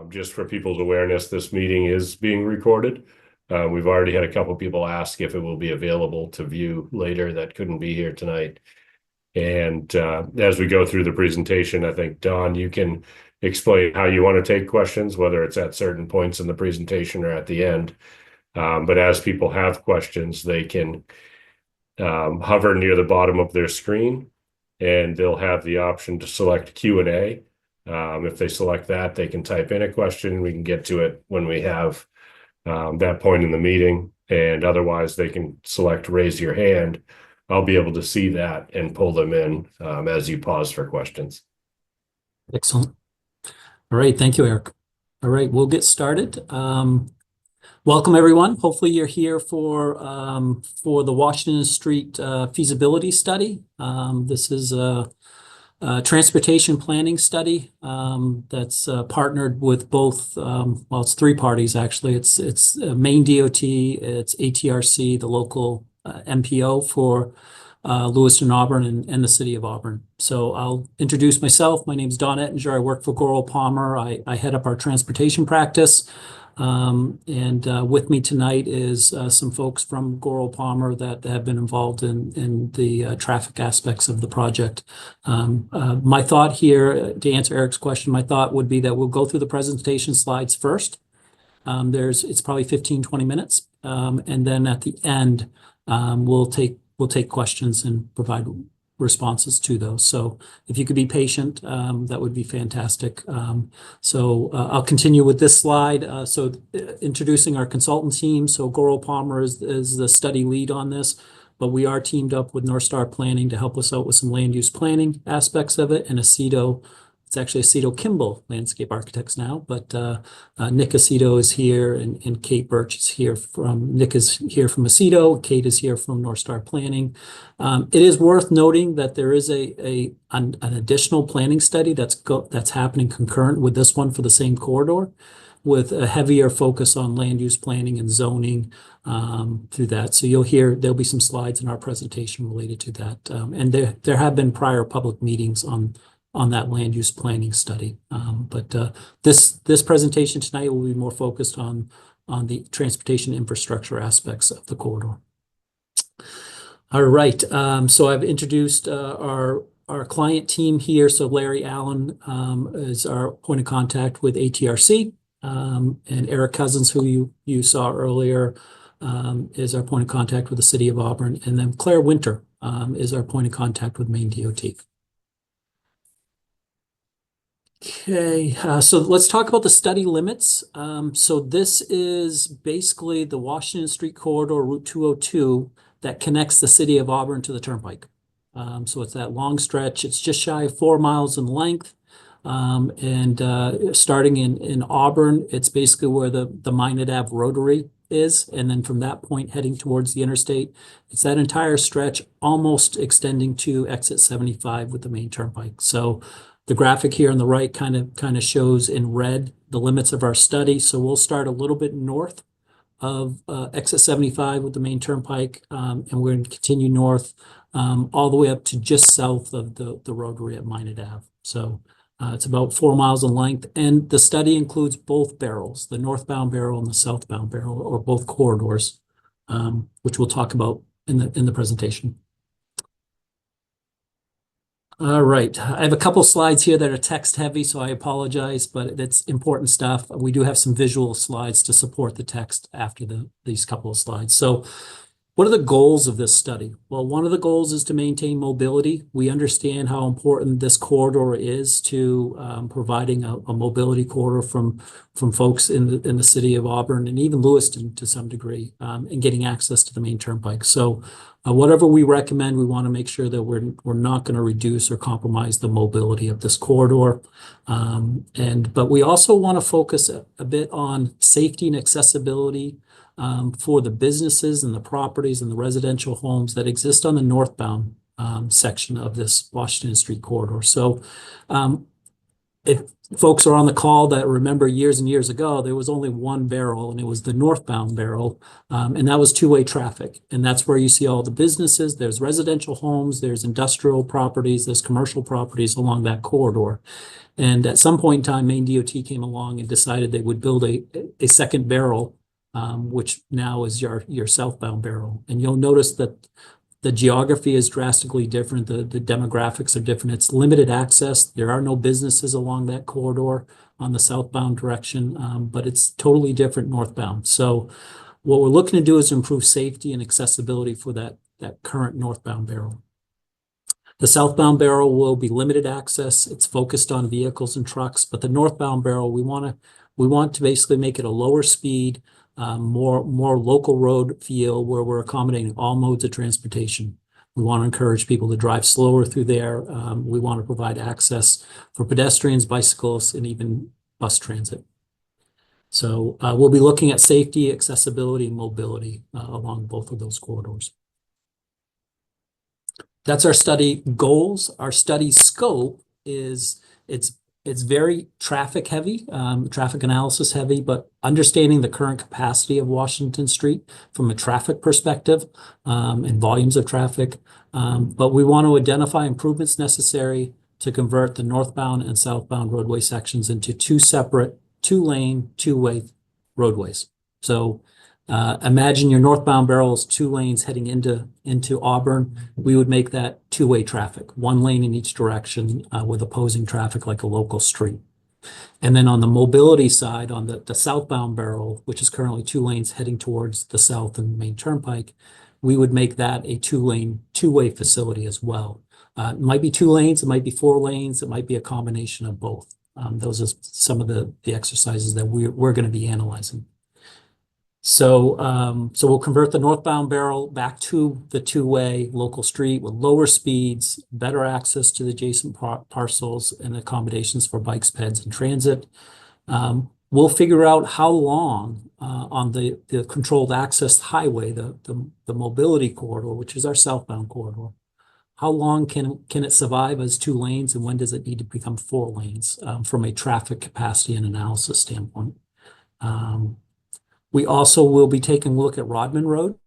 Just for people's awareness, this meeting is being recorded. We've already had a couple people ask if it will be available to view later that couldn't be here tonight. And as we go through the presentation, I think, Don, you can explain how you want to take questions, whether it's at certain points in the presentation or at the end. But as people have questions, they can hover near the bottom of their screen, and they'll have the option to select Q&A. If they select that, they can type in a question. We can get to it when we have that point in the meeting. And otherwise, they can select raise your hand. I'll be able to see that and pull them in as you pause for questions. Excellent. All right. Thank you, Eric. All right. We'll get started. Welcome, everyone. Hopefully you're here for the Washington Street feasibility study. This is a transportation planning study that's partnered with both, well, it's three parties, actually. It's Maine DOT, it's ATRC, the local MPO for Lewiston, Auburn, and the city of Auburn. So I'll introduce myself. My name is Don Ettinger. I work for Goral Palmer. I head up our transportation practice. With me tonight is some folks from Goral Palmer that have been involved in the traffic aspects of the project. My thought here, to answer Eric's question, my thought would be that we'll go through the presentation slides first. It's probably 15-20 minutes. And then at the end, we'll take questions and provide responses to those. So if you could be patient, that would be fantastic. I'll continue with this slide. Introducing our consultant team. So Goral Palmer is the study lead on this, but we are teamed up with North Star Planning to help us out with some land use planning aspects of it, and Aceto. It's actually Aceto Kimball Landscape Architects now, but Nick Aceto is here, and Kate Birch is here Nick is here from Aceto, Kate is here from North Star Planning. It is worth noting that there is an additional planning study that's happening concurrent with this one for the same corridor, with a heavier focus on land use planning and zoning through that. So there'll be some slides in our presentation related to that. And there have been prior public meetings on that land use planning study. This presentation tonight will be more focused on the transportation infrastructure aspects of the corridor. All right, so I've introduced our client team here. So Larry Allen is our point of contact with ATRC, and Eric Cousins, who you saw earlier, is our point of contact with the city of Auburn, and then Claire Winter is our point of contact with Maine DOT. Okay, so let's talk about the study limits. So this is basically the Washington Street corridor, Route 202, that connects the city of Auburn to the Turnpike. So it's that long stretch. It's just shy of 4 miles in length. Starting in Auburn, it's basically where the Minot Ave Rotary is. And then from that point heading towards the interstate, it's that entire stretch almost extending to exit 75 with the main turnpike. So the graphic here on the right kind of shows in red the limits of our study. So we'll start a little bit north of exit 75 with the main turnpike, and we're going to continue north all the way up to just south of the rotary at Minot Ave. So it's about 4 miles in length, and the study includes both barrels, the northbound barrel and the southbound barrel, or both corridors, which we'll talk about in the presentation. All right, I have a couple slides here that are text heavy, so I apologize, but it's important stuff. We do have some visual slides to support the text after these couple of slides. So what are the goals of this study? Well, one of the goals is to maintain mobility. We understand how important this corridor is to providing a mobility corridor from folks in the city of Auburn and even Lewiston to some degree, and getting access to the main turnpike. So whatever we recommend, we want to make sure that we're not going to reduce or compromise the mobility of this corridor. But we also want to focus a bit on safety and accessibility for the businesses and the properties and the residential homes that exist on the northbound section of this Washington Street corridor. So if folks are on the call that remember years and years ago, there was only one barrel, and it was the northbound barrel, and that was two-way traffic. And that's where you see all the businesses. There's residential homes, there's industrial properties, there's commercial properties along that corridor. And at some point in time, Maine DOT came along and decided they would build a second barrel, which now is your southbound barrel. And you'll notice that the geography is drastically different. The demographics are different. It's limited access. There are no businesses along that corridor on the southbound direction, but it's totally different northbound. So what we're looking to do is improve safety and accessibility for that current northbound barrel. The southbound barrel will be limited access. It's focused on vehicles and trucks, but the northbound barrel, we want to basically make it a lower speed, more local road feel where we're accommodating all modes of transportation. We want to encourage people to drive slower through there. We want to provide access for pedestrians, bicyclists, and even bus transit. So we'll be looking at safety, accessibility, and mobility along both of those corridors. That's our study goals. Our study scope is it's very traffic heavy, traffic analysis heavy, but understanding the current capacity of Washington Street from a traffic perspective, and volumes of traffic. But we want to identify improvements necessary to convert the northbound and southbound roadway sections into two separate, two-lane, two-way roadways. So imagine your northbound barrels, two lanes heading into Auburn. We would make that two-way traffic, one lane in each direction with opposing traffic like a local street. And then on the mobility side, on the southbound barrel, which is currently two lanes heading towards the south and Main Turnpike, we would make that a two-lane, two-way facility as well. It might be two lanes, it might be four lanes, it might be a combination of both. Those are some of the exercises that we're going to be analyzing. So we'll convert the northbound barrel back to the two-way local street with lower speeds, better access to the adjacent parcels, and accommodations for bikes, peds, and transit. We'll figure out how long on the controlled access highway, the mobility corridor, which is our southbound corridor, how long can it survive as two lanes, and when does it need to become four lanes from a traffic capacity and analysis standpoint? We also will be taking a look at Rodman Road.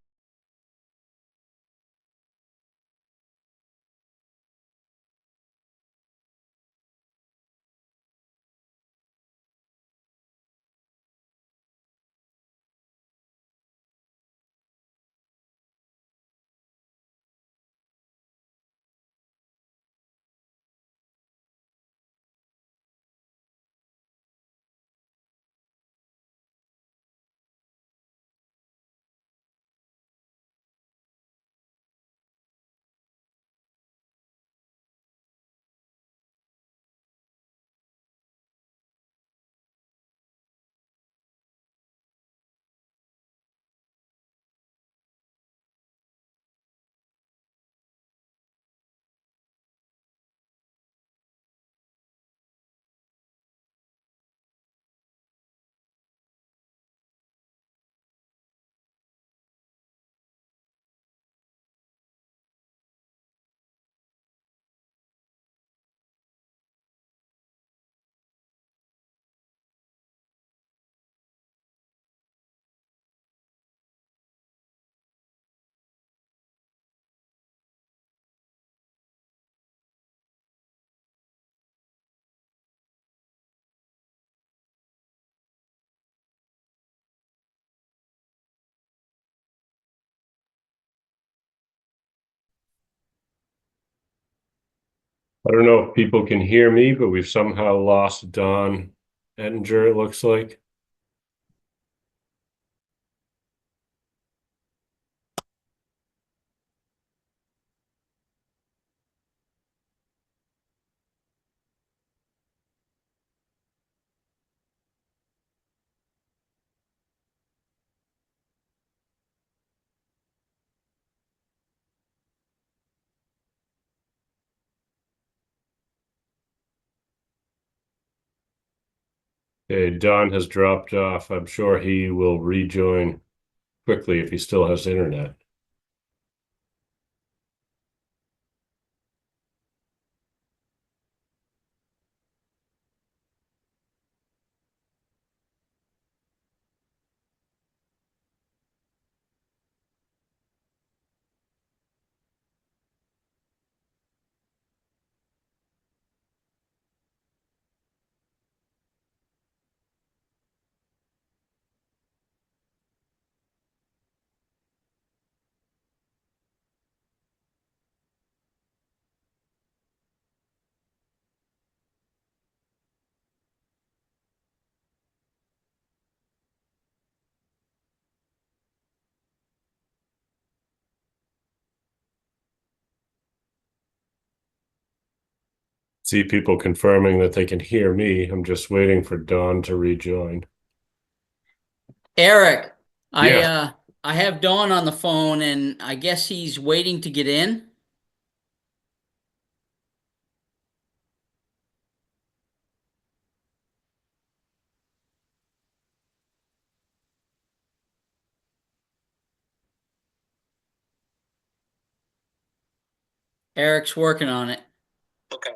I don't know if people can hear me, but we've somehow lost Don Ettinger, it looks like. Okay, Don has dropped off. I'm sure he will rejoin quickly if he still has internet. See people confirming that they can hear me. I'm just waiting for Dawn to rejoin. Eric, I Yeah, uh I have Dawn on the phone and I guess he's waiting to get in. Eric's working on it. Okay.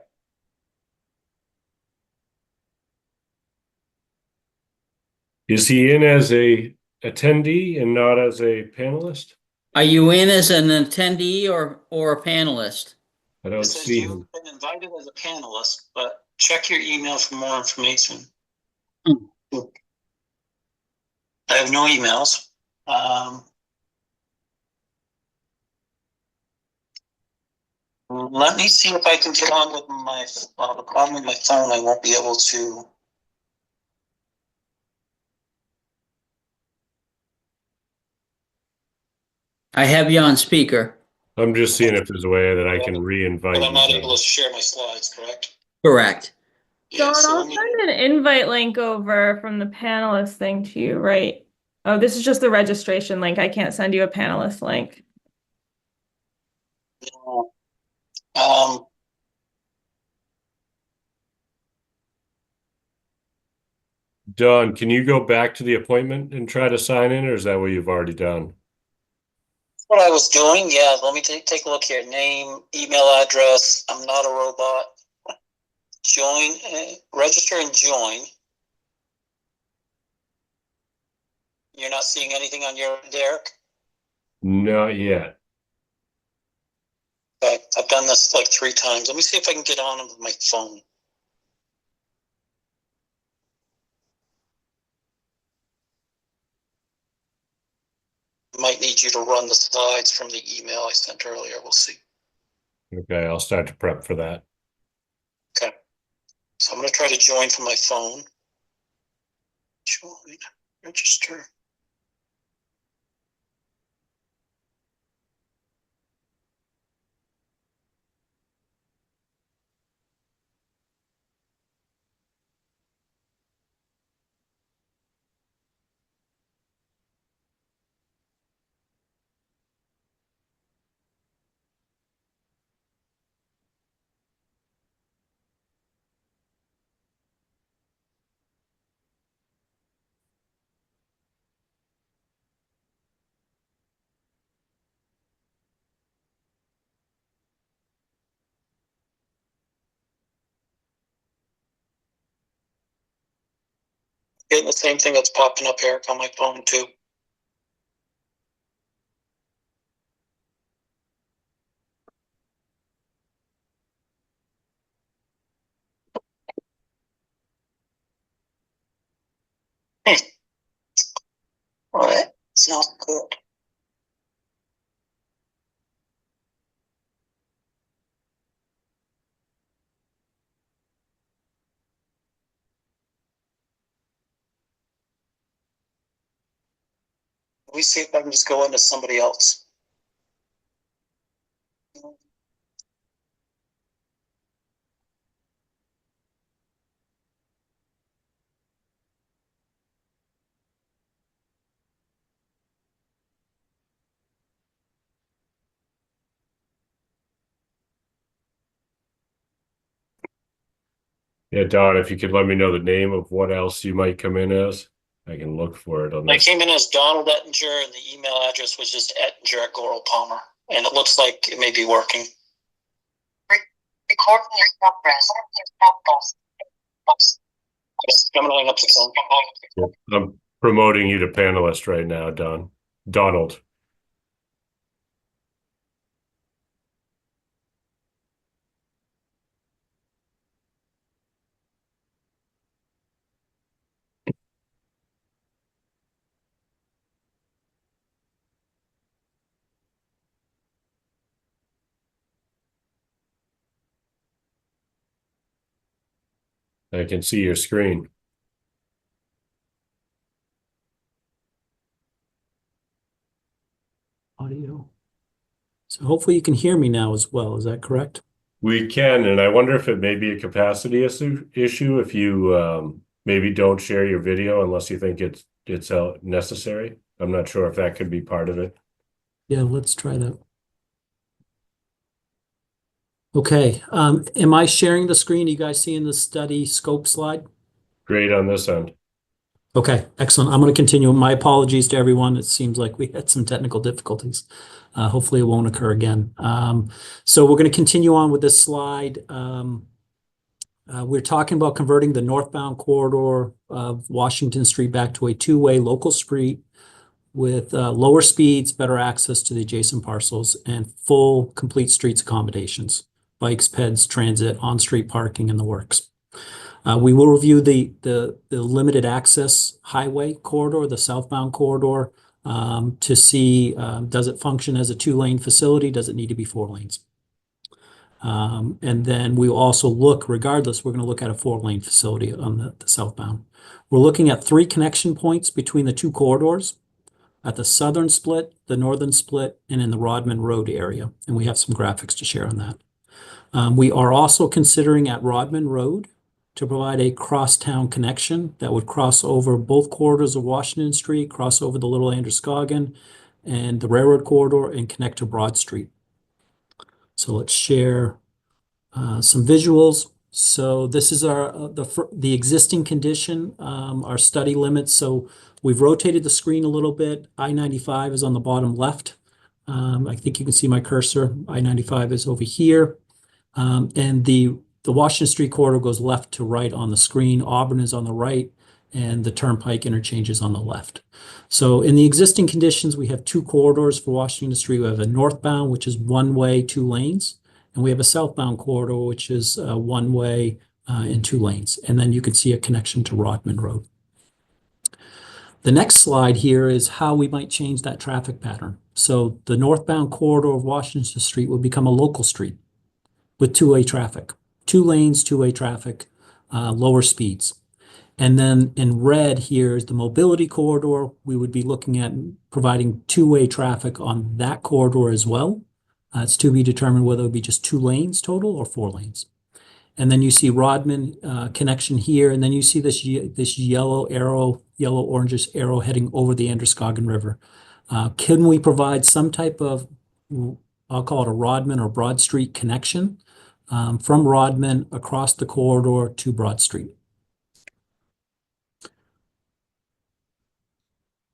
is he in as a attendee and not as a panelist? Are you in as an attendee or a panelist? I It don't says see you've him. been invited as a panelist, but check your email for more information. Hmm. I have no emails. Let me see if I can get on with the problem with my phone, I won't be able to. I have you on speaker. I'm just seeing if there's a way that I can But re-invite I'm not able you. to share my slides, correct? Correct. Yeah, Dawn, so I'll let me, send an invite link over from the panelist thing to you, right? Oh, this is just the registration link. I can't send you a panelist link. um, Dawn, can you go back to the appointment and try to sign in, or is that what you've already done? what I was doing, yeah, let me take a look here. Name, email address, I'm not a robot. Join, register and join. You're not seeing anything on your end, Derek? Not yet. Okay, I've done this like 3 times. Let me see if I can get on with my phone. Might need you to run the slides from the email I sent earlier. We'll see. Okay, I'll start to prep for that. Okay. So I'm going to try to join from my phone. Join, register. Getting the same thing that's popping up, Eric, on my phone too. All right, it's not good. Let me see if I can just go into somebody else. Yeah, Dawn, if you could let me know the name of what else you might come in as, I can look for it on I this. came in as Donald Ettinger, and the email address was just Ettinger at Goral Palmer, and it looks like it may be working. Recording in progress. Oops. I'm gonna hang up the phone. I'm promoting you to panelist right now, Don. Donald. I can see your screen. Audio. So hopefully you can hear me now as well. Is that correct? We can, and I wonder if it may be a capacity issue if you maybe don't share your video unless you think it's necessary. I'm not sure if that could be part of it. Yeah, let's try that. Okay, am I sharing the screen? You guys seeing the study scope slide? Great on this end. Okay, excellent. I'm going to continue. My apologies to everyone. It seems like we had some technical difficulties. Hopefully it won't occur again. So we're going to continue on with this slide. We're talking about converting the northbound corridor of Washington Street back to a two-way local street with lower speeds, better access to the adjacent parcels, and full complete streets accommodations, bikes, peds, transit, on-street parking, and the works. We will review the limited access highway corridor, the southbound corridor, to see does it function as a two-lane facility? Does it need to be 4 lanes? And then we will also look, regardless, we're going to look at a 4-lane facility on the southbound. We're looking at 3 connection points between the 2 corridors at the southern split, the northern split, and in the Rodman Road area. And we have some graphics to share on that. We are also considering at Rodman Road to provide a crosstown connection that would cross over both corridors of Washington Street, cross over the Little Androscoggin and the railroad corridor, and connect to Broad Street. So let's share some visuals. So this is our the existing condition, our study limits. So we've rotated the screen a little bit. I-95 is on the bottom left. I think you can see my cursor. I-95 is over here. And the Washington Street corridor goes left to right on the screen. Auburn is on the right, and the Turnpike interchange is on the left. So in the existing conditions, we have 2 corridors for Washington Street. We have a northbound, which is 1 way, 2 lanes. And we have a southbound corridor, which is 1 way and 2 lanes. And then you can see a connection to Rodman Road. The next slide here is how we might change that traffic pattern. So the northbound corridor of Washington Street will become a local street with 2-way traffic, 2 lanes, 2-way traffic, lower speeds. And then in red here is the mobility corridor. We would be looking at providing 2-way traffic on that corridor as well. It's to be determined whether it would be just 2 lanes total or 4 lanes. And then you see Rodman connection here, and then you see this yellow arrow, yellow-orangish arrow heading over the Androscoggin River. Can we provide some type of, I'll call it a Rodman or Broad Street connection from Rodman across the corridor to Broad Street?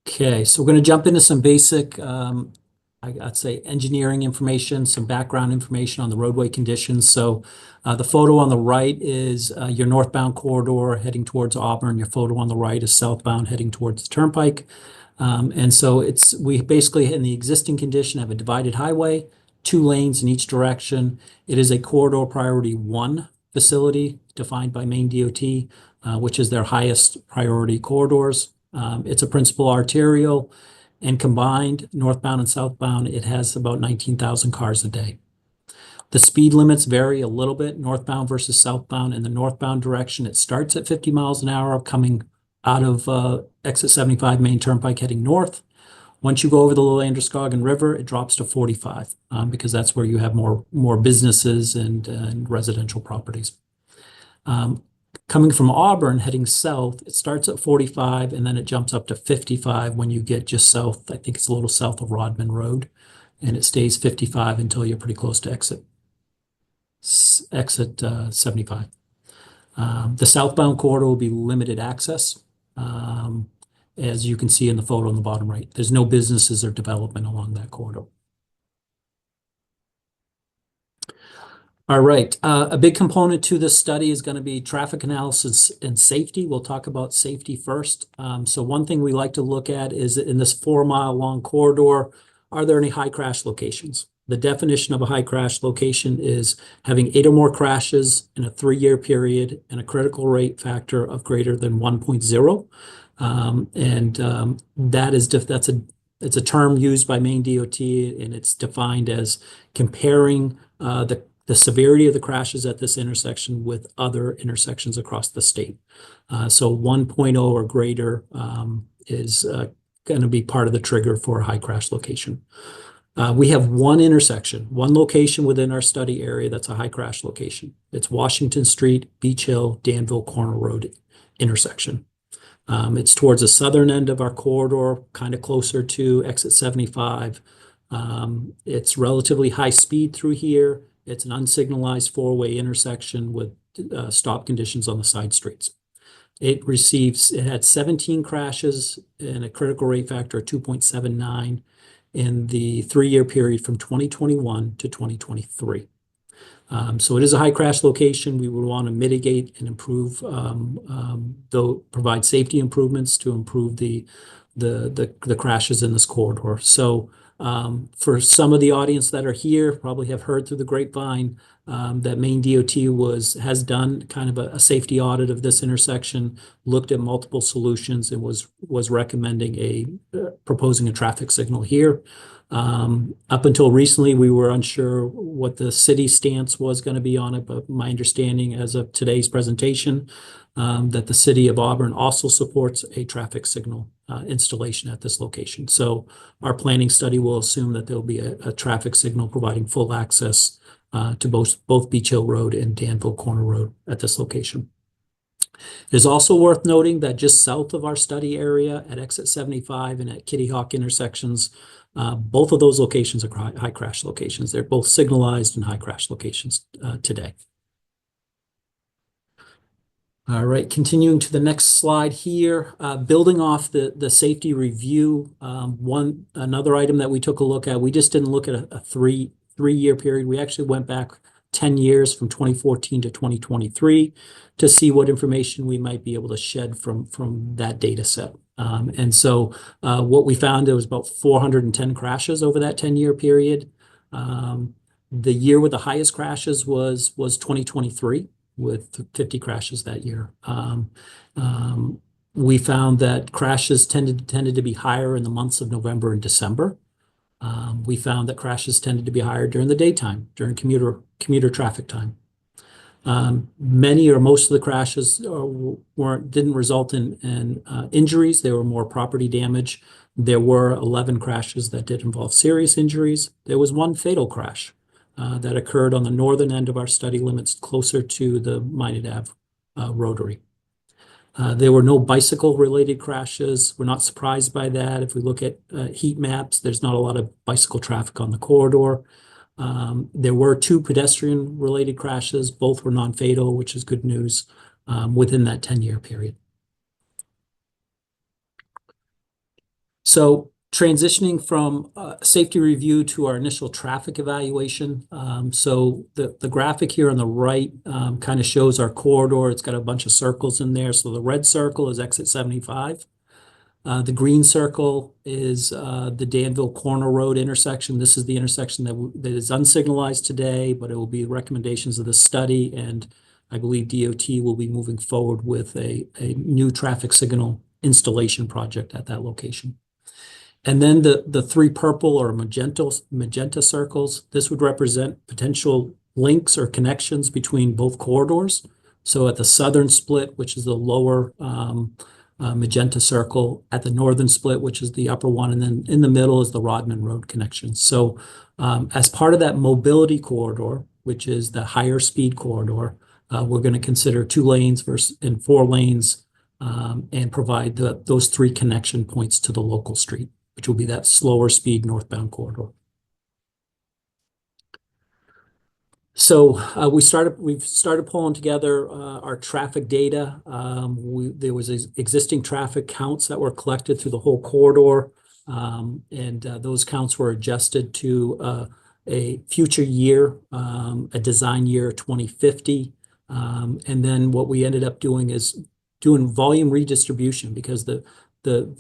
Okay, so we're going to jump into some basic, I'd say engineering information, some background information on the roadway conditions. So the photo on the right is your northbound corridor heading towards Auburn. Your photo on the right is southbound heading towards the Turnpike. And so we basically in the existing condition have a divided highway, 2 lanes in each direction. It is a corridor priority 1 facility defined by Maine DOT, which is their highest priority corridors. It's a principal arterial, and combined northbound and southbound, it has about 19,000 cars a day. The speed limits vary a little bit, northbound versus southbound. In the northbound direction, it starts at 50 miles an hour coming out of exit 75 Main Turnpike heading north. Once you go over the Little Androscoggin River, it drops to 45 because that's where you have more businesses and residential properties. Coming from Auburn, heading south, it starts at 45 and then it jumps up to 55 when you get just south. I think it's a little south of Rodman Road, and it stays 55 until you're pretty close to exit 75. The southbound corridor will be limited access, as you can see in the photo on the bottom right. There's no businesses or development along that corridor. All right, a big component to this study is going to be traffic analysis and safety. We'll talk about safety first. So one thing we like to look at is in this 4-mile long corridor, are there any high crash locations? The definition of a high crash location is having 8 or more crashes in a 3-year period and a critical rate factor of greater than 1.0. It's a term used by Maine DOT, and it's defined as comparing the severity of the crashes at this intersection with other intersections across the state. So 1.0 or greater is going to be part of the trigger for a high crash location. We have one intersection, one location within our study area that's a high crash location. It's Washington Street, Beach Hill, Danville Corner Road intersection. It's towards the southern end of our corridor, kind of closer to exit 75. It's relatively high speed through here. It's an unsignalized four-way intersection with stop conditions on the side streets. It had 17 crashes and a critical rate factor of 2.79 in the 3-year period from 2021 to 2023. So it is a high crash location. We would want to mitigate and improve, provide safety improvements to improve the crashes in this corridor. So for some of the audience that are here, probably have heard through the grapevine that Maine DOT has done kind of a safety audit of this intersection, looked at multiple solutions, and was recommending proposing a traffic signal here. Up until recently, we were unsure what the city stance was going to be on it, but my understanding as of today's presentation, that the city of Auburn also supports a traffic signal installation at this location. So our planning study will assume that there'll be a traffic signal providing full access to both Beach Hill Road and Danville Corner Road at this location. It is also worth noting that just south of our study area at exit 75 and at Kitty Hawk intersections, both of those locations are high crash locations. They're both signalized and high crash locations today. All right, continuing to the next slide here, building off the safety review, another item that we took a look at, we just didn't look at a three-year period. We actually went back 10 years from 2014 to 2023 to see what information we might be able to shed from that data set. And so what we found, there was about 410 crashes over that 10-year period. The year with the highest crashes was 2023 with 50 crashes that year. We found that crashes tended to be higher in the months of November and December. We found that crashes tended to be higher during the daytime, during commuter traffic time. Many or most of the crashes didn't result in injuries. They were more property damage. There were 11 crashes that did involve serious injuries. There was one fatal crash that occurred on the northern end of our study limits, closer to the Minot Ave rotary. There were no bicycle-related crashes. We're not surprised by that. If we look at heat maps, there's not a lot of bicycle traffic on the corridor. There were 2 pedestrian-related crashes. Both were non-fatal, which is good news within that 10-year period. So transitioning from safety review to our initial traffic evaluation. So the graphic here on the right kind of shows our corridor. It's got a bunch of circles in there. So the red circle is exit 75. The green circle is the Danville Corner Road intersection. This is the intersection that is unsignalized today, but it will be recommendations of the study, and I believe DOT will be moving forward with a new traffic signal installation project at that location. And then the 3 purple or magenta circles, this would represent potential links or connections between both corridors. So at the southern split, which is the lower magenta circle, at the northern split, which is the upper one, and then in the middle is the Rodman Road connection. So as part of that mobility corridor, which is the higher speed corridor, we're going to consider 2 lanes and 4 lanes and provide those 3 connection points to the local street, which will be that slower speed northbound corridor. So we've started pulling together our traffic data. There was existing traffic counts that were collected through the whole corridor, and those counts were adjusted to a future year, a design year 2050. And then what we ended up doing is doing volume redistribution, because the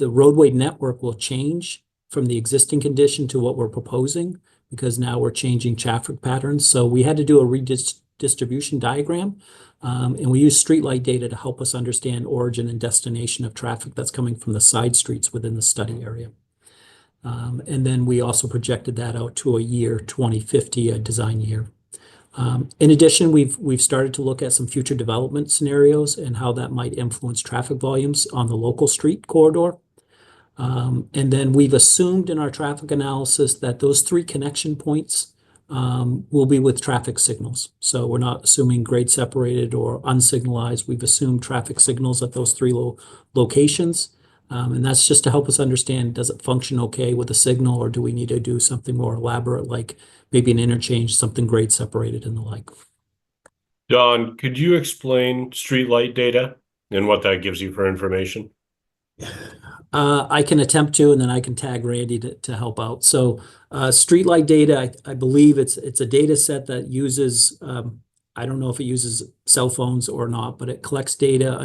roadway network will change from the existing condition to what we're proposing, because now we're changing traffic patterns. So we had to do a redistribution diagram, and we use streetlight data to help us understand origin and destination of traffic that's coming from the side streets within the study area. And then we also projected that out to a year 2050, a design year. In addition, we've started to look at some future development scenarios and how that might influence traffic volumes on the local street corridor. And then we've assumed in our traffic analysis that those 3 connection points will be with traffic signals. So we're not assuming grade separated or unsignalized. We've assumed traffic signals at those 3 locations. And that's just to help us understand, does it function okay with a signal, or do we need to do something more elaborate, like maybe an interchange, something grade separated and the like. Don, could you explain streetlight data and what that gives you for information? I can attempt to, and then I can tag Randy to help out. So streetlight data, I believe it's a data set that uses, I don't know if it uses cell phones or not, but it collects data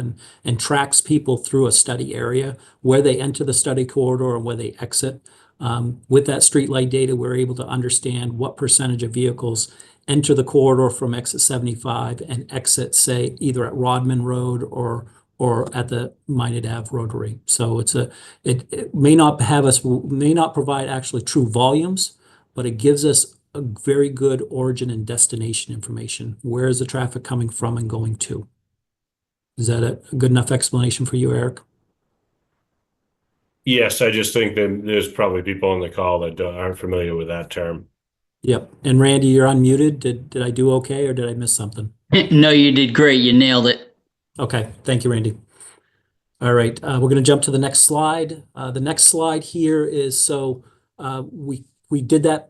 and tracks people through a study area, where they enter the study corridor and where they exit. With that streetlight data, we're able to understand what percentage of vehicles enter the corridor from exit 75 and exit, say, either at Rodman Road or at the Minot Ave rotary. So it may not provide actually true volumes, but it gives us a very good origin and destination information. Where is the traffic coming from and going to? Is that a good enough explanation for you, Eric? Yes, I just think that there's probably people on the call that aren't familiar with that term. Yep. And Randy, you're unmuted. Did I do okay, or did I miss something? No, you did great. You nailed it. Okay. Thank you, Randy. All right, we're going to jump to the next slide. The next slide here is, so we did that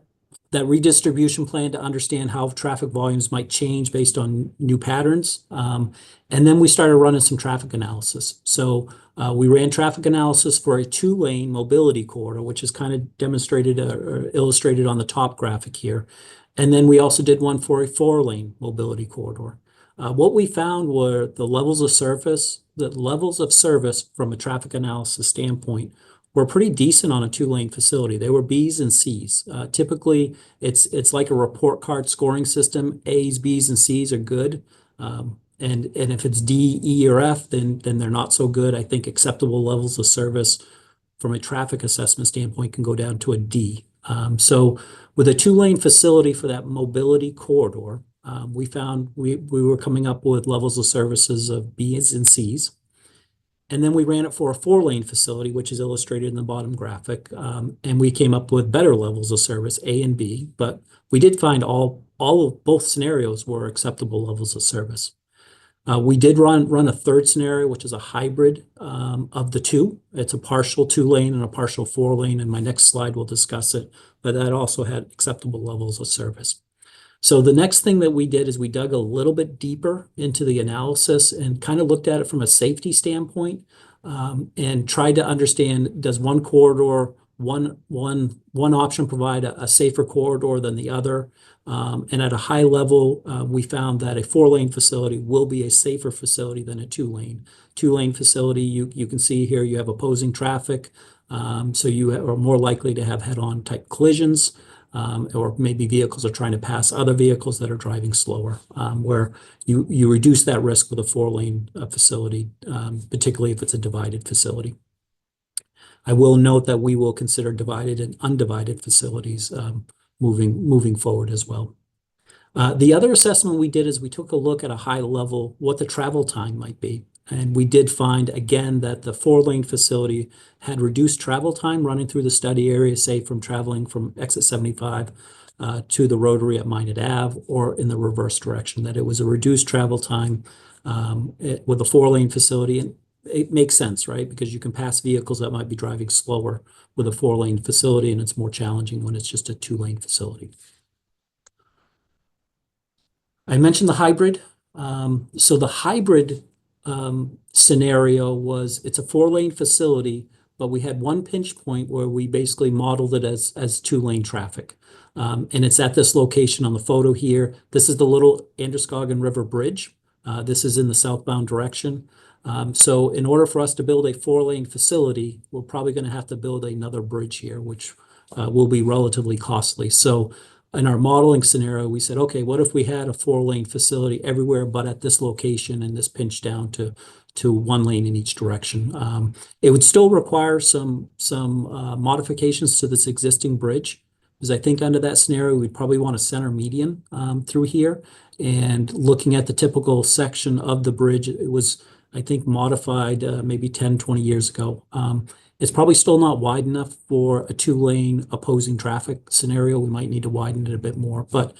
redistribution plan to understand how traffic volumes might change based on new patterns. And then we started running some traffic analysis. So we ran traffic analysis for a 2-lane mobility corridor, which is kind of demonstrated or illustrated on the top graphic here. And then we also did one for a 4-lane mobility corridor. What we found were the levels of service from a traffic analysis standpoint were pretty decent on a 2-lane facility. They were B's and C's. Typically, it's like a report card scoring system. A's, B's, and C's are good. And if it's D, E, or F, then they're not so good. I think acceptable levels of service from a traffic assessment standpoint can go down to a D. So with a 2-lane facility for that mobility corridor, we found we were coming up with levels of services of B's and C's. And then we ran it for a 4-lane facility, which is illustrated in the bottom graphic. And we came up with better levels of service, A and B, but we did find both scenarios were acceptable levels of service. We did run a 3rd scenario, which is a hybrid of the 2. It's a partial 2-lane and a partial 4-lane, and my next slide will discuss it, but that also had acceptable levels of service. So the next thing that we did is we dug a little bit deeper into the analysis and kind of looked at it from a safety standpoint, and tried to understand, does one corridor, one option provide a safer corridor than the other? And at a high level, we found that a 4-lane facility will be a safer facility than a 2-lane. 2-lane facility, you can see here you have opposing traffic, so you are more likely to have head-on type collisions. Or maybe vehicles are trying to pass other vehicles that are driving slower, where you reduce that risk with a 4-lane facility, particularly if it's a divided facility. I will note that we will consider divided and undivided facilities moving forward as well. The other assessment we did is we took a look at a high level what the travel time might be. And we did find, again, that the 4-lane facility had reduced travel time running through the study area, say from traveling from exit 75 to the rotary at Minot Ave, or in the reverse direction, that it was a reduced travel time with a 4-lane facility. And it makes sense, right? Because you can pass vehicles that might be driving slower with a 4-lane facility, and it's more challenging when it's just a 2-lane facility. I mentioned the hybrid. So the hybrid scenario was, it's a 4-lane facility, but we had one pinch point where we basically modeled it as 2-lane traffic. And it's at this location on the photo here. This is the little Androscoggin River Bridge. This is in the southbound direction. So in order for us to build a 4-lane facility, we're probably going to have to build another bridge here, which will be relatively costly. So in our modeling scenario, we said, okay, what if we had a 4-lane facility everywhere but at this location, and this pinched down to 1 lane in each direction? It would still require some modifications to this existing bridge, because I think under that scenario, we'd probably want a center median through here. And looking at the typical section of the bridge, it was I think modified maybe 10, 20 years ago. It's probably still not wide enough for a two-lane opposing traffic scenario. We might need to widen it a bit more, but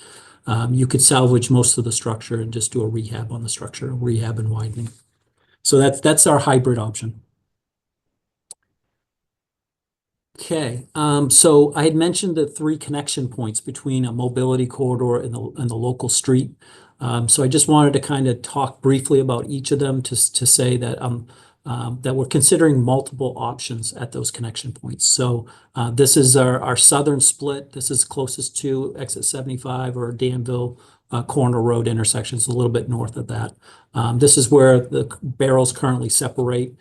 you could salvage most of the structure and just do a rehab on the structure, rehab and widening. So that's our hybrid option. Okay, so I had mentioned the three connection points between a mobility corridor and the local street. So I just wanted to kind of talk briefly about each of them to say that that we're considering multiple options at those connection points. So this is our southern split. This is closest to exit 75 or Danville Corner Road intersections, a little bit north of that. This is where the barrels currently separate.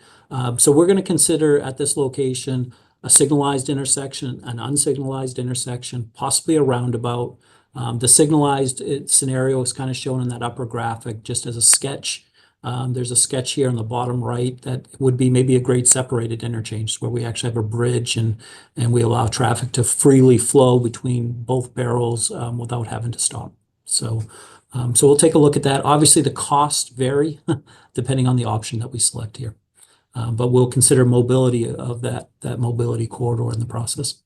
So we're going to consider at this location a signalized intersection, an unsignalized intersection, possibly a roundabout. The signalized scenario is kind of shown in that upper graphic just as a sketch. There's a sketch here on the bottom right that would be maybe a grade separated interchange where we actually have a bridge and we allow traffic to freely flow between both barrels without having to stop. So we'll take a look at that. Obviously, the costs vary depending on the option that we select here. But we'll consider mobility of that mobility corridor in the process.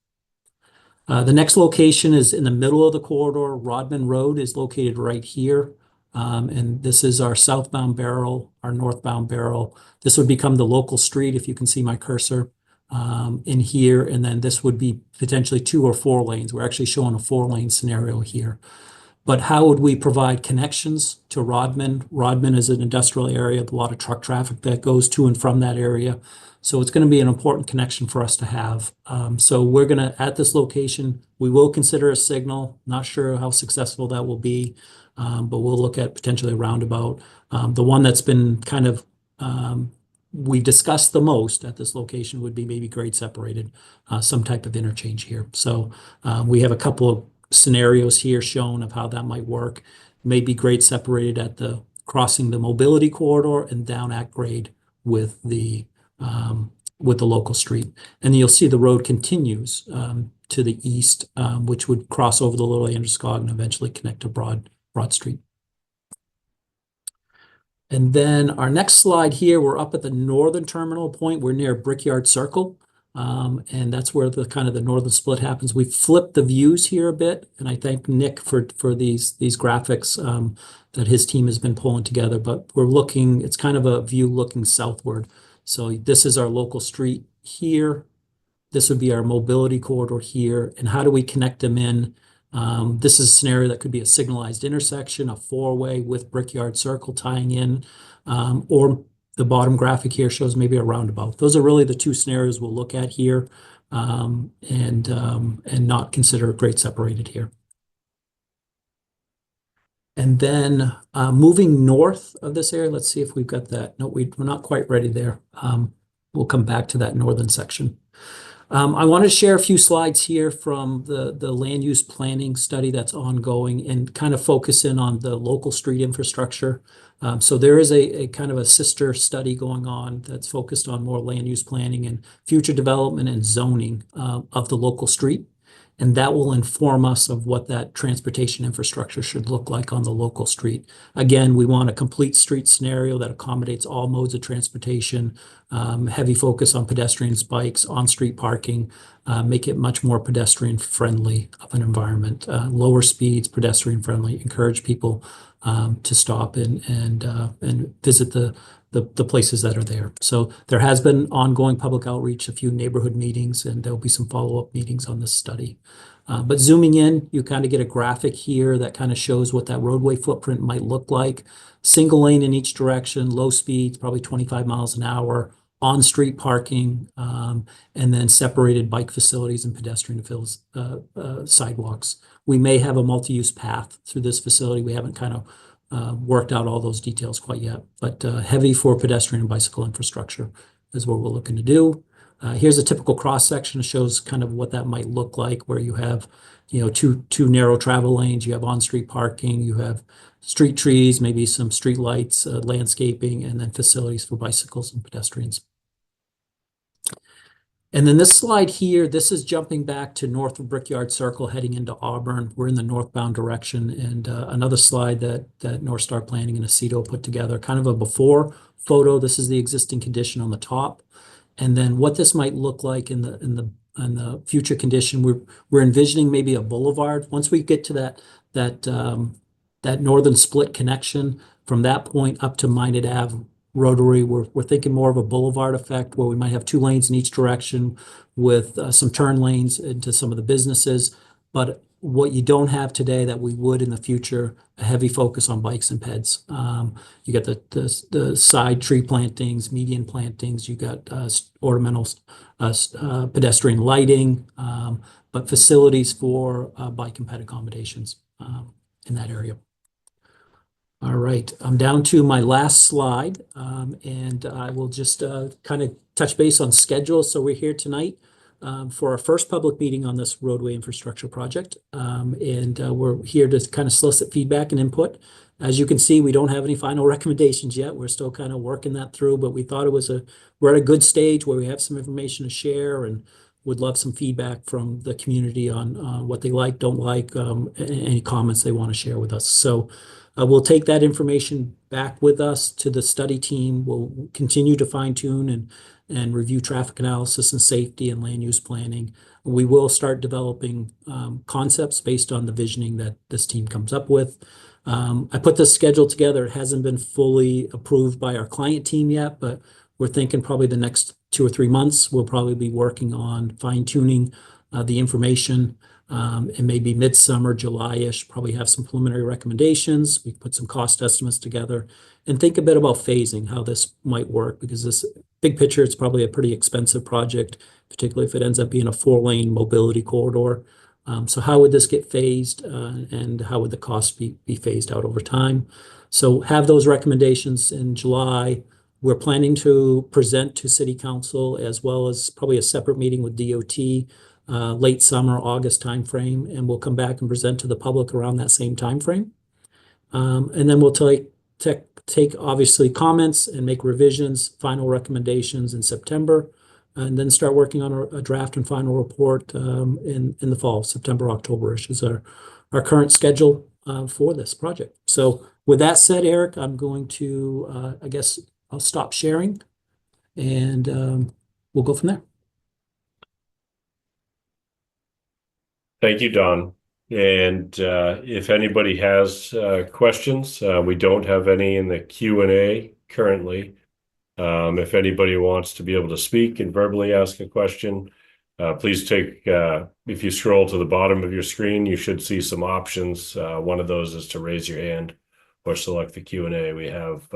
The next location is in the middle of the corridor. Rodman Road is located right here. And this is our southbound barrel, our northbound barrel. This would become the local street, if you can see my cursor in here. And then this would be potentially 2 or 4 lanes. We're actually showing a 4-lane scenario here. But how would we provide connections to Rodman? Rodman is an industrial area, a lot of truck traffic that goes to and from that area. So it's going to be an important connection for us to have. So we're going to, at this location, we will consider a signal. Not sure how successful that will be, but we'll look at potentially a roundabout. The one that's been kind of, we discussed the most at this location would be maybe grade separated, some type of interchange here. So we have a couple of scenarios here shown of how that might work. Maybe grade separated at the crossing the mobility corridor and down at grade with the local street. And then you'll see the road continues to the east, which would cross over the Little Androscoggin and eventually connect to Broad Street. And then our next slide here, we're up at the northern terminal point. We're near Brickyard Circle. And that's where the kind of the northern split happens. We've flipped the views here a bit, and I thank Nick for these graphics that his team has been pulling together. But we're looking, it's kind of a view looking southward. So this is our local street here. This would be our mobility corridor here. And how do we connect them in? This is a scenario that could be a signalized intersection, a 4-way with Brickyard Circle tying in, or the bottom graphic here shows maybe a roundabout. Those are really the 2 scenarios we'll look at here and not consider grade separated here. And then moving north of this area, let's see if we've got that. No, we're not quite ready there. We'll come back to that northern section. I want to share a few slides here from the land use planning study that's ongoing and kind of focus in on the local street infrastructure. So there is a kind of a sister study going on that's focused on more land use planning and future development and zoning of the local street. And that will inform us of what that transportation infrastructure should look like on the local street. Again, we want a complete street scenario that accommodates all modes of transportation, heavy focus on pedestrians, bikes, on-street parking, make it much more pedestrian friendly of an environment, lower speeds, pedestrian friendly, encourage people to stop and visit the places that are there. So there has been ongoing public outreach, a few neighborhood meetings, and there'll be some follow-up meetings on this study. But zooming in, you kind of get a graphic here that kind of shows what that roadway footprint might look like. Single lane in each direction, low speeds, probably 25 miles an hour, on-street parking, and then separated bike facilities and pedestrian sidewalks. We may have a multi-use path through this facility. We haven't kind of worked out all those details quite yet, but heavy for pedestrian and bicycle infrastructure is what we're looking to do. Here's a typical cross section that shows kind of what that might look like, where you have, two narrow travel lanes, you have on-street parking, you have street trees, maybe some street lights, landscaping, and then facilities for bicycles and pedestrians. And then this slide here, this is jumping back to north of Brickyard Circle heading into Auburn. We're in the northbound direction. And another slide that North Star Planning and Aceto put together, kind of a before photo. This is the existing condition on the top. And then what this might look like in the future condition, we're envisioning maybe a boulevard. Once we get to that northern split connection, from that point up to Minot Ave Rotary, we're thinking more of a boulevard effect where we might have 2 lanes in each direction with some turn lanes into some of the businesses. But what you don't have today that we would in the future, a heavy focus on bikes and peds. You got the side tree plantings, median plantings, you got ornamentals, pedestrian lighting, but facilities for bike and ped accommodations in that area. All right, I'm down to my last slide, and I will just kind of touch base on schedule. So we're here tonight for our first public meeting on this roadway infrastructure project, and we're here to kind of solicit feedback and input. As you can see, we don't have any final recommendations yet. We're still kind of working that through, but we thought we're at a good stage where we have some information to share and would love some feedback from the community on what they like, don't like, any comments they want to share with us. So we'll take that information back with us to the study team. We'll continue to fine tune and review traffic analysis and safety and land use planning. We will start developing concepts based on the visioning that this team comes up with. I put this schedule together. It hasn't been fully approved by our client team yet, but we're thinking probably the next 2 or 3 months, we'll probably be working on fine tuning the information. And maybe midsummer, July-ish, probably have some preliminary recommendations. We put some cost estimates together and think a bit about phasing, how this might work, because this big picture, it's probably a pretty expensive project, particularly if it ends up being a 4-lane mobility corridor. So how would this get phased and how would the cost be phased out over time? So have those recommendations in July. We're planning to present to City Council as well as probably a separate meeting with DOT late summer, August timeframe, and we'll come back and present to the public around that same timeframe. And then we'll take obviously comments and make revisions, final recommendations in September, and then start working on a draft and final report in the fall, September, October-ish is our current schedule for this project. So with that said, Eric, I'm going to, I guess I'll stop sharing and we'll go from there. Thank you, Don. And if anybody has questions, we don't have any in the Q&A currently. If anybody wants to be able to speak and verbally ask a question, please if you scroll to the bottom of your screen, you should see some options. One of those is to raise your hand or select the Q&A. We have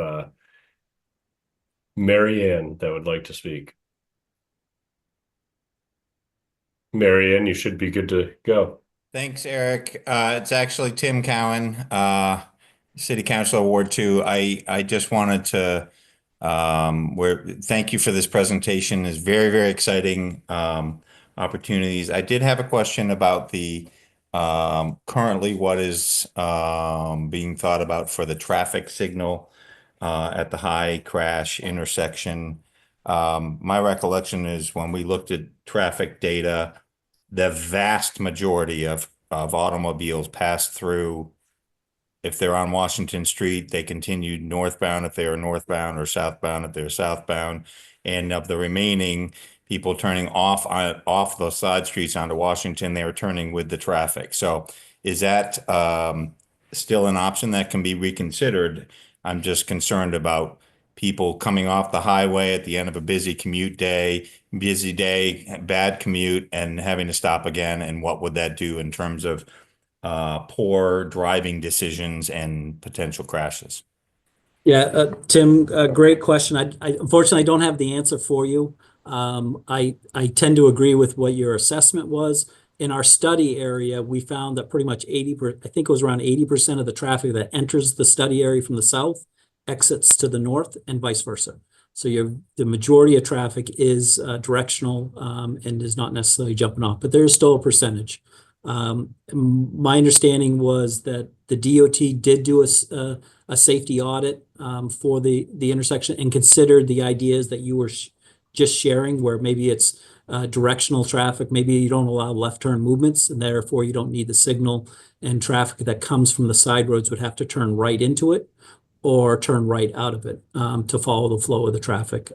Mary Ann that would like to speak. Mary Ann, you should be good to go. Thanks, Eric. It's actually Tim Cowan, City Council Ward 2. I just wanted to thank you for this presentation. It's very, very exciting opportunities. I did have a question about the currently what is being thought about for the traffic signal at the high crash intersection. My recollection is when we looked at traffic data, the vast majority of automobiles pass through. If they're on Washington Street, they continued northbound if they are northbound, or southbound if they're southbound. And of the remaining people turning off those side streets onto Washington, they were turning with the traffic. So is that still an option that can be reconsidered? I'm just concerned about people coming off the highway at the end of a busy day, bad commute, and having to stop again. And what would that do in terms of poor driving decisions and potential crashes? Yeah, Tim, great question. I unfortunately I don't have the answer for you. I tend to agree with what your assessment was. In our study area, we found that pretty much I think it was around 80% of the traffic that enters the study area from the south exits to the north and vice versa. So the majority of traffic is directional and is not necessarily jumping off, but there is still a percentage. My understanding was that the DOT did do a safety audit for the intersection and considered the ideas that you were just sharing, where maybe it's directional traffic. Maybe you don't allow left turn movements, and therefore you don't need the signal, and traffic that comes from the side roads would have to turn right into it or turn right out of it to follow the flow of the traffic.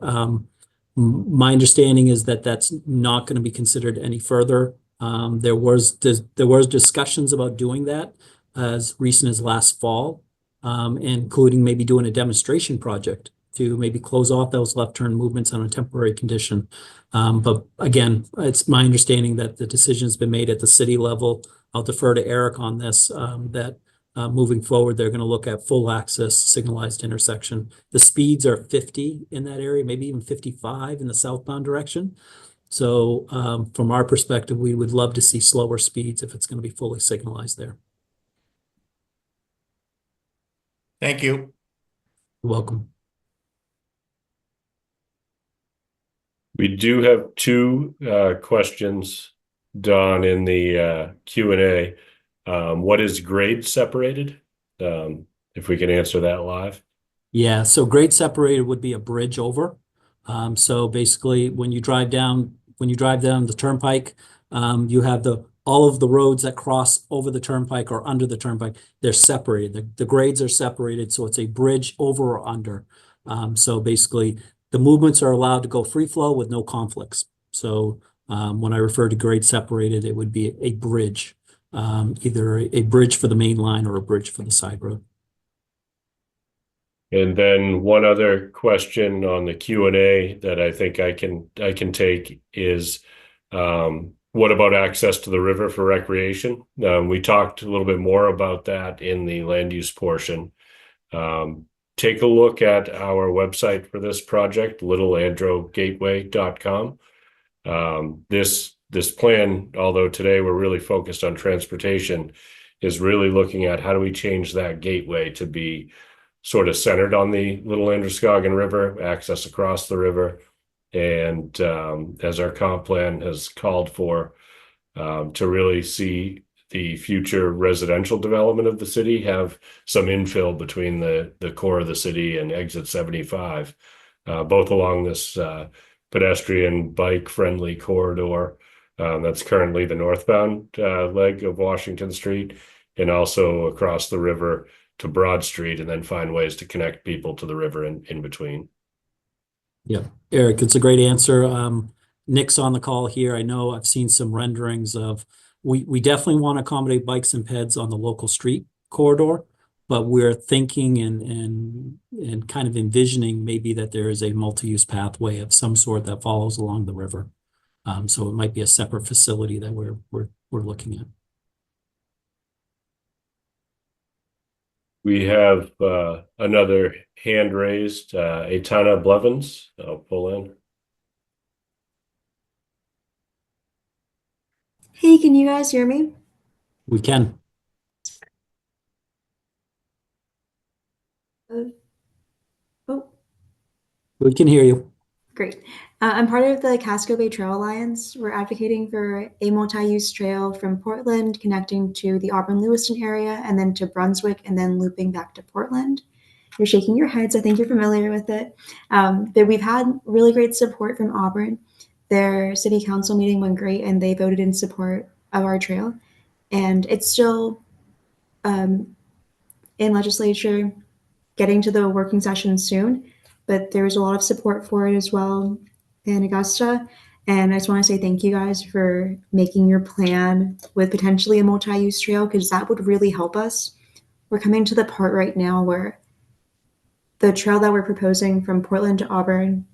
My understanding is that that's not going to be considered any further. There was discussions about doing that as recent as last fall, including maybe doing a demonstration project to maybe close off those left turn movements on a temporary condition. But again, it's my understanding that the decision's been made at the city level. I'll defer to Eric on this, that moving forward, they're going to look at full access signalized intersection. The speeds are 50 in that area, maybe even 55 in the southbound direction. So from our perspective, we would love to see slower speeds if it's going to be fully signalized there. Thank you. You're welcome. We do have two questions, Don, in the Q&A. What is grade separated? If we can answer that live. Yeah, so grade separated would be a bridge over. So basically, when you drive down the turnpike, you have all of the roads that cross over the turnpike or under the turnpike. They're separated. The grades are separated, so it's a bridge over or under. So basically, the movements are allowed to go free flow with no conflicts. So when I refer to grade separated, it would be a bridge, either a bridge for the main line or a bridge for the side road. And then one other question on the Q&A that I think I can take is, what about access to the river for recreation? We talked a little bit more about that in the land use portion. Take a look at our website for this project, littleandrogateway.com. This plan, although today we're really focused on transportation, is really looking at how do we change that gateway to be sort of centered on the Little Androscoggin River, access across the river. And as our comp plan has called for, to really see the future residential development of the city have some infill between the core of the city and exit 75, both along this pedestrian bike friendly corridor that's currently the northbound leg of Washington Street, and also across the river to Broad Street, and then find ways to connect people to the river in between. Yeah, Eric, it's a great answer. Nick's on the call here. I know I've seen some renderings of, we definitely want to accommodate bikes and peds on the local street corridor, but we're thinking and kind of envisioning maybe that there is a multi-use pathway of some sort that follows along the river. So it might be a separate facility that we're looking at. We have another hand raised, Aitana Blevins. I'll pull in. Hey, can you guys hear me? We can. Oh, We can hear you. great. I'm part of the Casco Bay Trail Alliance. We're advocating for a multi-use trail from Portland connecting to the Auburn Lewiston area and then to Brunswick and then looping back to Portland. You're shaking your heads. I think you're familiar with it. But we've had really great support from Auburn. Their city council meeting went great and they voted in support of our trail. And it's still in legislature, getting to the working session soon, but there's a lot of support for it as well in Augusta. And I just want to say thank you guys for making your plan with potentially a multi-use trail, because that would really help us. We're coming to the part right now where the trail that we're proposing from Portland to Auburn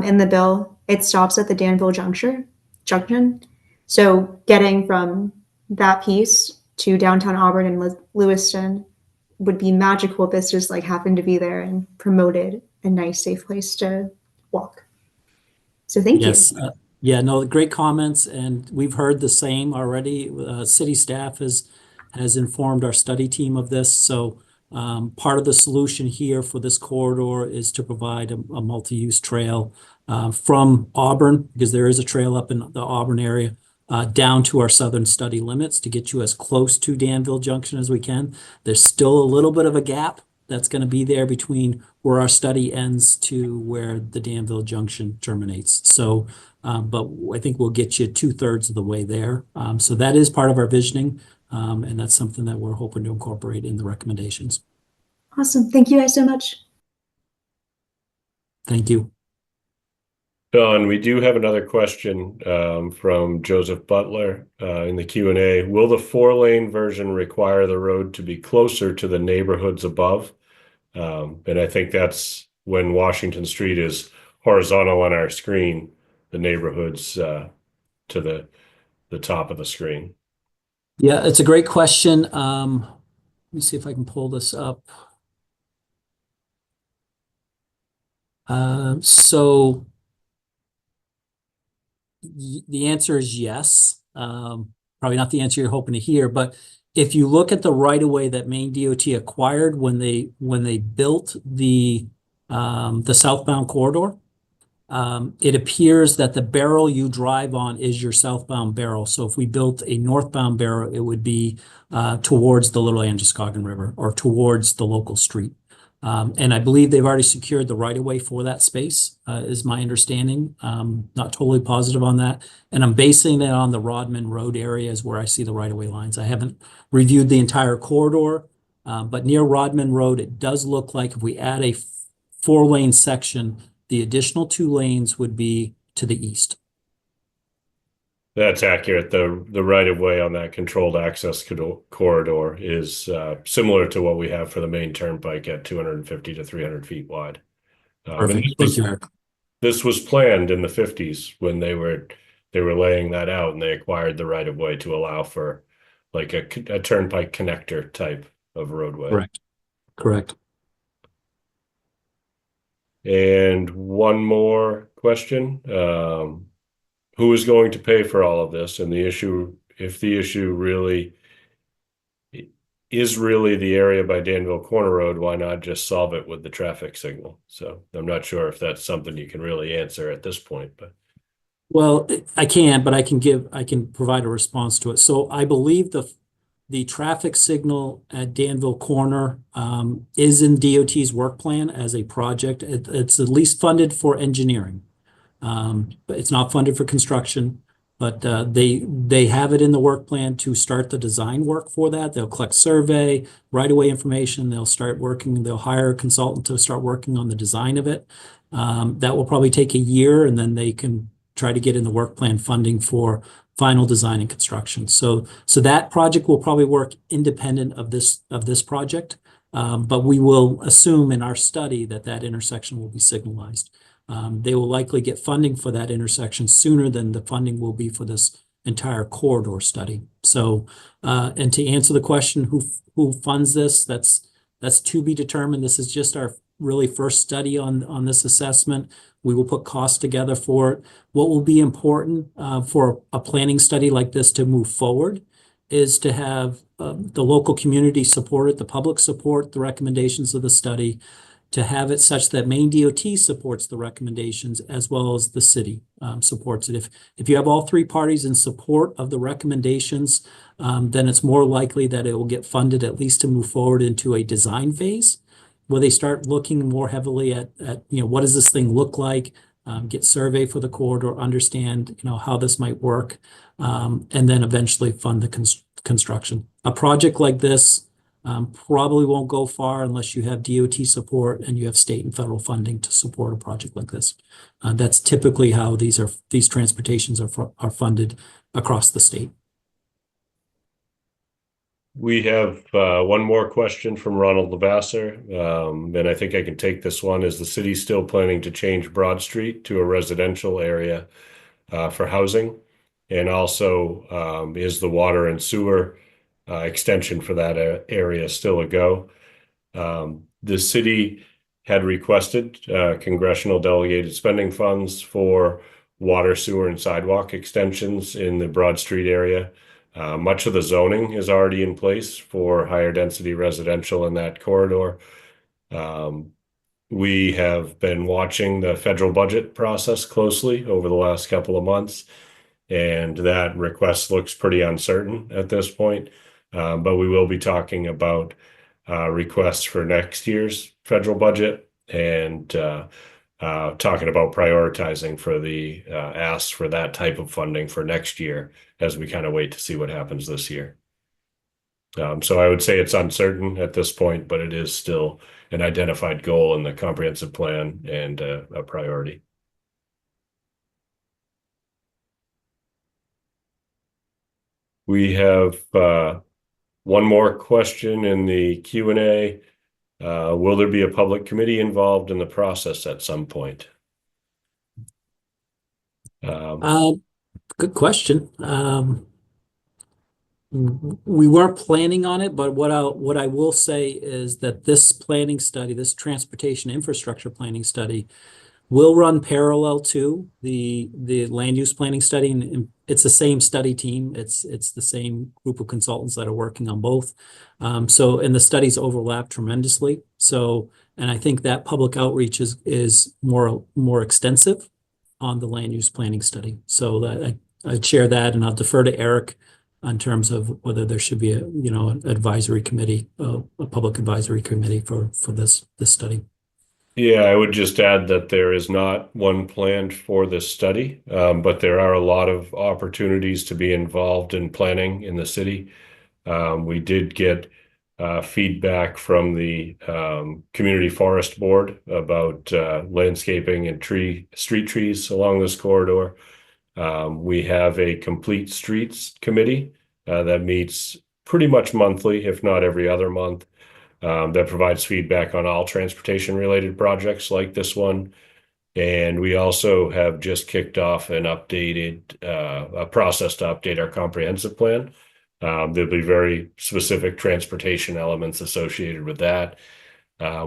in the bill, it stops at the Danville Junction. So getting from that piece to downtown Auburn and Lewiston would be magical if this just like happened to be there and promoted a nice, safe place to walk. So thank you. Yeah, no, great comments, and we've heard the same already. City staff has informed our study team of this. So part of the solution here for this corridor is to provide a multi-use trail from Auburn, because there is a trail up in the Auburn area, down to our southern study limits to get you as close to Danville Junction as we can. There's still a little bit of a gap that's going to be there between where our study ends to where the Danville Junction terminates. So, but I think we'll get you 2/3 of the way there. So that is part of our visioning, and that's something that we're hoping to incorporate in the recommendations. Awesome. Thank you guys so much. Thank you. Don, we do have another question from Joseph Butler in the Q&A. Will the 4-lane version require the road to be closer to the neighborhoods above? And I think that's when Washington Street is horizontal on our screen, the neighborhoods to the top of the screen. Yeah, it's a great question. Let me see if I can pull this up. So the answer is yes. Probably not the answer you're hoping to hear, but if you look at the right of way that Maine DOT acquired when they built the southbound corridor, it appears that the barrel you drive on is your southbound barrel. So if we built a northbound barrel, it would be towards the Little Androscoggin River or towards the local street. And I believe they've already secured the right of way for that space, is my understanding. Not totally positive on that. And I'm basing it on the Rodman Road area is where I see the right of way lines. I haven't reviewed the entire corridor, but near Rodman Road, it does look like if we add a 4-lane section, the additional 2 lanes would be to the east. That's accurate. The right of way on that controlled access corridor is similar to what we have for the main turnpike at 250 to 300 feet wide. Perfect. Thank you, Eric. This was planned in the 50s when they were laying that out, and they acquired the right of way to allow for like a turnpike connector type of roadway. Correct. Correct. And one more question. Who is going to pay for all of this? And if the issue really is the area by Danville Corner Road, why not just solve it with the traffic signal? So I'm not sure if that's something you can really answer at this point, but. Well, I can, but I can provide a response to it. So I believe the traffic signal at Danville Corner is in DOT's work plan as a project. It's at least funded for engineering. But it's not funded for construction, but they have it in the work plan to start the design work for that. They'll collect survey, right-of-way information. They'll start working. They'll hire a consultant to start working on the design of it. That will probably take a year, and then they can try to get in the work plan funding for final design and construction. So that project will probably work independent of this project, but we will assume in our study that intersection will be signalized. They will likely get funding for that intersection sooner than the funding will be for this entire corridor study. So, and to answer the question, who funds this, that's to be determined. This is just our really first study on this assessment. We will put costs together for it. What will be important for a planning study like this to move forward is to have the local community support it, the public support the recommendations of the study, to have it such that Maine DOT supports the recommendations as well as the city supports it. If you have all 3 parties in support of the recommendations, then it's more likely that it will get funded at least to move forward into a design phase where they start looking more heavily at what does this thing look like, get survey for the corridor, understand how this might work, and then eventually fund the construction. A project like this probably won't go far unless you have DOT support and you have state and federal funding to support a project like this. That's typically how these transportations are funded across the state. We have one more question from Ronald Lavasser, and I think I can take this one. Is the city still planning to change Broad Street to a residential area for housing? And also, is the water and sewer extension for that area still a go? The city had requested congressional delegated spending funds for water, sewer, and sidewalk extensions in the Broad Street area. Much of the zoning is already in place for higher density residential in that corridor. We have been watching the federal budget process closely over the last couple of months, and that request looks pretty uncertain at this point. But we will be talking about requests for next year's federal budget and talking about prioritizing for the asks for that type of funding for next year as we kind of wait to see what happens this year. So I would say it's uncertain at this point, but it is still an identified goal in the comprehensive plan and a priority. We have one more question in the Q&A. Will there be a public committee involved in the process at some point? Good question. We weren't planning on it, but what I will say is that this planning study, this transportation infrastructure planning study, will run parallel to the land use planning study, and it's the same study team. It's the same group of consultants that are working on both. And the studies overlap tremendously. So, and I think that public outreach is more extensive on the land use planning study. So that I share that, and I'll defer to Eric in terms of whether there should be an advisory committee, a public advisory committee for this study. Yeah, I would just add that there is not one planned for this study, but there are a lot of opportunities to be involved in planning in the city. We did get feedback from the Community Forest Board about landscaping and street trees along this corridor. We have a complete streets committee that meets pretty much monthly, if not every other month, that provides feedback on all transportation related projects like this one. And we also have just kicked off an updated a process to update our comprehensive plan. There'll be very specific transportation elements associated with that.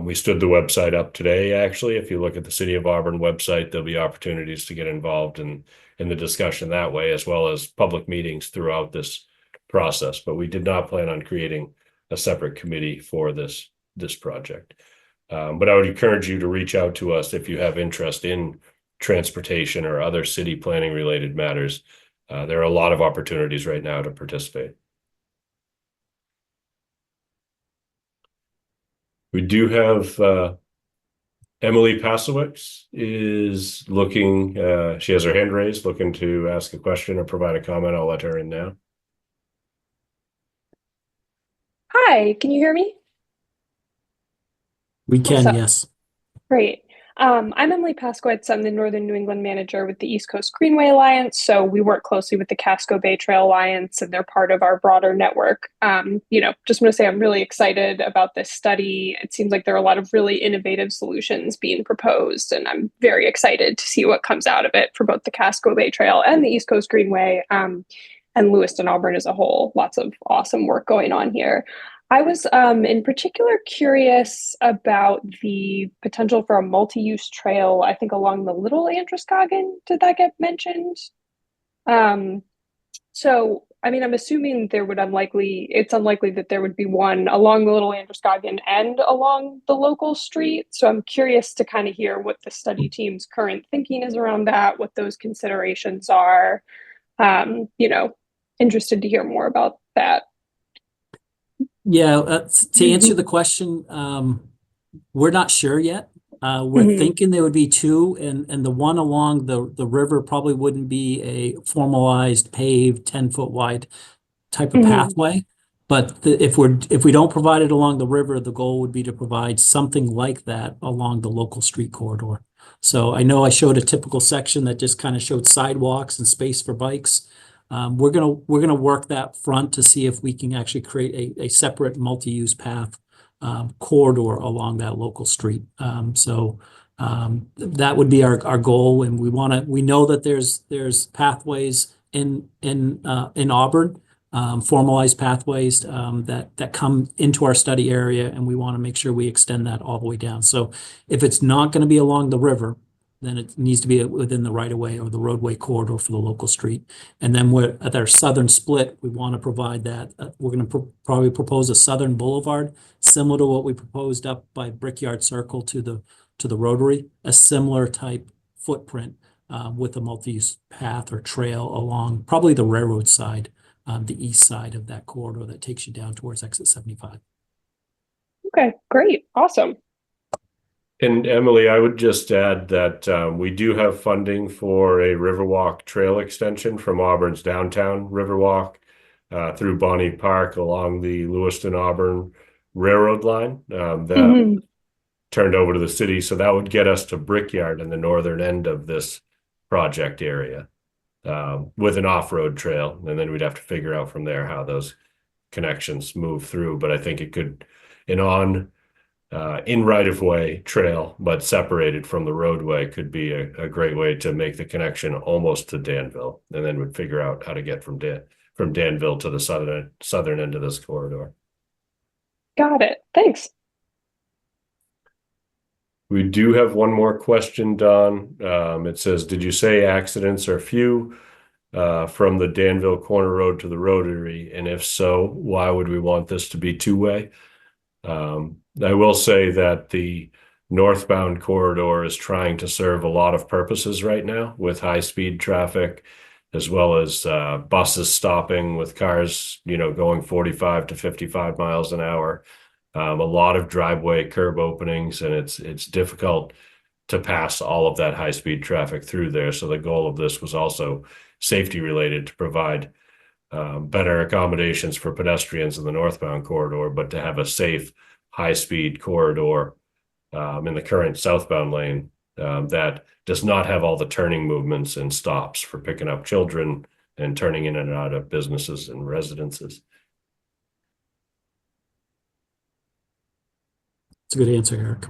We stood the website up today, actually. If you look at the City of Auburn website, there'll be opportunities to get involved in the discussion that way, as well as public meetings throughout this process. But we did not plan on creating a separate committee for this project. But I would encourage you to reach out to us if you have interest in transportation or other city planning related matters. There are a lot of opportunities right now to participate. We do have Emily Pasowicz is looking, she has her hand raised, looking to ask a question or provide a comment. I'll let her in now. Hi, can you hear me? We can, yes. Great. I'm Emily Paskowitz. I'm the Northern New England manager with the East Coast Greenway Alliance. So we work closely with the Casco Bay Trail Alliance, and they're part of our broader network. Just want to say I'm really excited about this study. It seems like there are a lot of really innovative solutions being proposed, and I'm very excited to see what comes out of it for both the Casco Bay Trail and the East Coast Greenway, and Lewiston, Auburn as a whole. Lots of awesome work going on here. I was in particular curious about the potential for a multi-use trail, I think along the Little Androscoggin. Did that get mentioned? So, I mean, I'm assuming it's unlikely that there would be one along the Little Androscoggin and along the local street. So I'm curious to kind of hear what the study team's current thinking is around that, what those considerations are. Interested to hear more about that. Yeah, to answer the question, we're not sure yet. We're thinking there would be two, and the one along the river probably wouldn't be a formalized paved 10-foot wide type of pathway. But if we don't provide it along the river, the goal would be to provide something like that along the local street corridor. So I know I showed a typical section that just kind of showed sidewalks and space for bikes. We're gonna work that front to see if we can actually create a separate multi-use path corridor along that local street. That would be our goal, and we know that there's pathways in Auburn, formalized pathways that come into our study area, and we want to make sure we extend that all the way down. So if it's not going to be along the river, then it needs to be within the right-of-way or the roadway corridor for the local street. And then we're at our southern split, we want to provide that. We're going to probably propose a southern boulevard, similar to what we proposed up by Brickyard Circle to the Rotary, a similar type footprint with a multi-use path or trail along probably the railroad side, the east side of that corridor that takes you down towards exit 75. Okay, great, awesome. And Emily, I would just add that we do have funding for a Riverwalk trail extension from Auburn's downtown Riverwalk through Bonnie Park along the Lewiston Auburn Railroad line that turned over to the city. So that would get us to Brickyard in the northern end of this project area with an off-road trail. And then we'd have to figure out from there how those connections move through. But I think it could, in right-of-way trail, but separated from the roadway could be a great way to make the connection almost to Danville, and then we'd figure out how to get from Danville to the southern end of this corridor. Got it. Thanks. We do have one more question, Don. It says, did you say accidents are few from the Danville Corner Road to the Rotary? And if so, why would we want this to be two-way? I will say that the northbound corridor is trying to serve a lot of purposes right now with high-speed traffic, as well as buses stopping with cars, going 45 to 55 miles an hour. A lot of driveway curb openings, and it's difficult to pass all of that high-speed traffic through there. So the goal of this was also safety related, to provide better accommodations for pedestrians in the northbound corridor, but to have a safe high-speed corridor in the current southbound lane that does not have all the turning movements and stops for picking up children and turning in and out of businesses and residences. It's a good answer, Eric.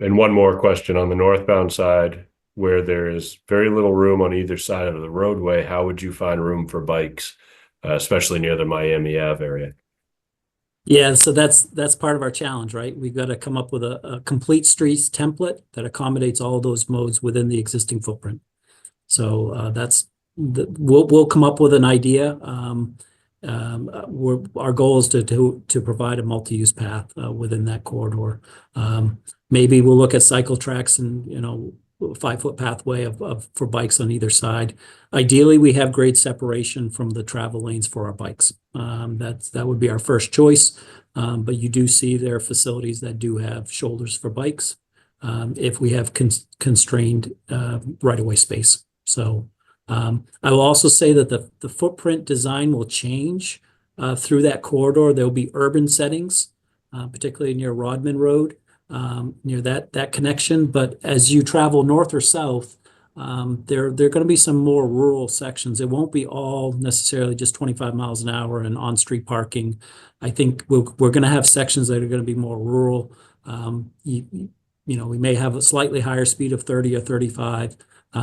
And one more question on the northbound side, where there is very little room on either side of the roadway, how would you find room for bikes, especially near the Miami Ave area? Yeah, so that's part of our challenge, right? We've got to come up with a complete streets template that accommodates all those modes within the existing footprint. So we'll come up with an idea. Our goal is to provide a multi-use path within that corridor. Maybe we'll look at cycle tracks and 5-foot pathway for bikes on either side. Ideally, we have grade separation from the travel lanes for our bikes. That would be our first choice. But you do see there are facilities that do have shoulders for bikes if we have constrained right-of-way space. So I will also say that the footprint design will change through that corridor. There will be urban settings, particularly near Rodman Road, near that connection. But as you travel north or south, there are going to be some more rural sections. It won't be all necessarily just 25 miles an hour and on-street parking. I think we're going to have sections that are going to be more rural. We may have a slightly higher speed of 30 or 35.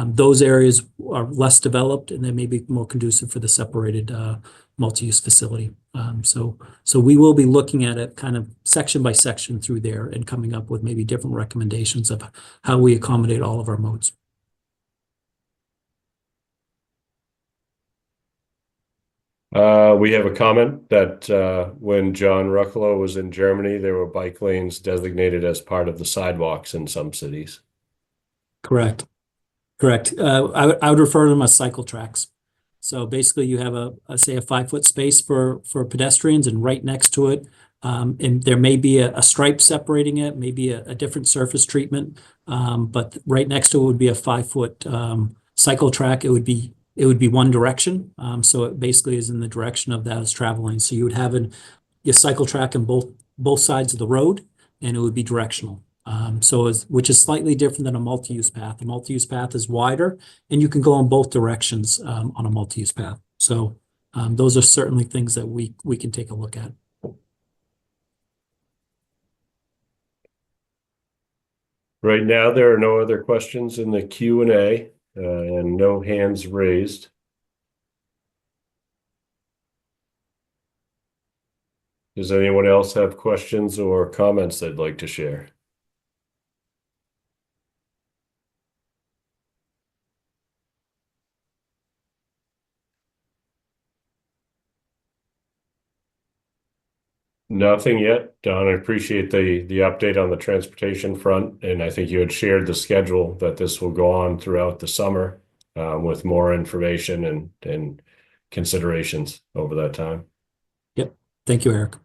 Those areas are less developed, and they may be more conducive for the separated multi-use facility. So we will be looking at it kind of section by section through there and coming up with maybe different recommendations of how we accommodate all of our modes. We have a comment that when John Ruccolo was in Germany, there were bike lanes designated as part of the sidewalks in some cities. Correct. I would refer to them as cycle tracks. So basically you have say a 5-foot space for pedestrians, and right next to it, and there may be a stripe separating it, maybe a different surface treatment. But right next to it would be a 5-foot cycle track. It would be one direction. So it basically is in the direction of those traveling. So you would have your cycle track in both sides of the road, and it would be directional. Which is slightly different than a multi-use path. A multi-use path is wider, and you can go in both directions on a multi-use path. So those are certainly things that we can take a look at. Right now, there are no other questions in the Q&A and no hands raised. Does anyone else have questions or comments they'd like to share? Nothing yet, Don. I appreciate the update on the transportation front, and I think you had shared the schedule that this will go on throughout the summer with more information and considerations over that time. Yep. Thank you, Eric.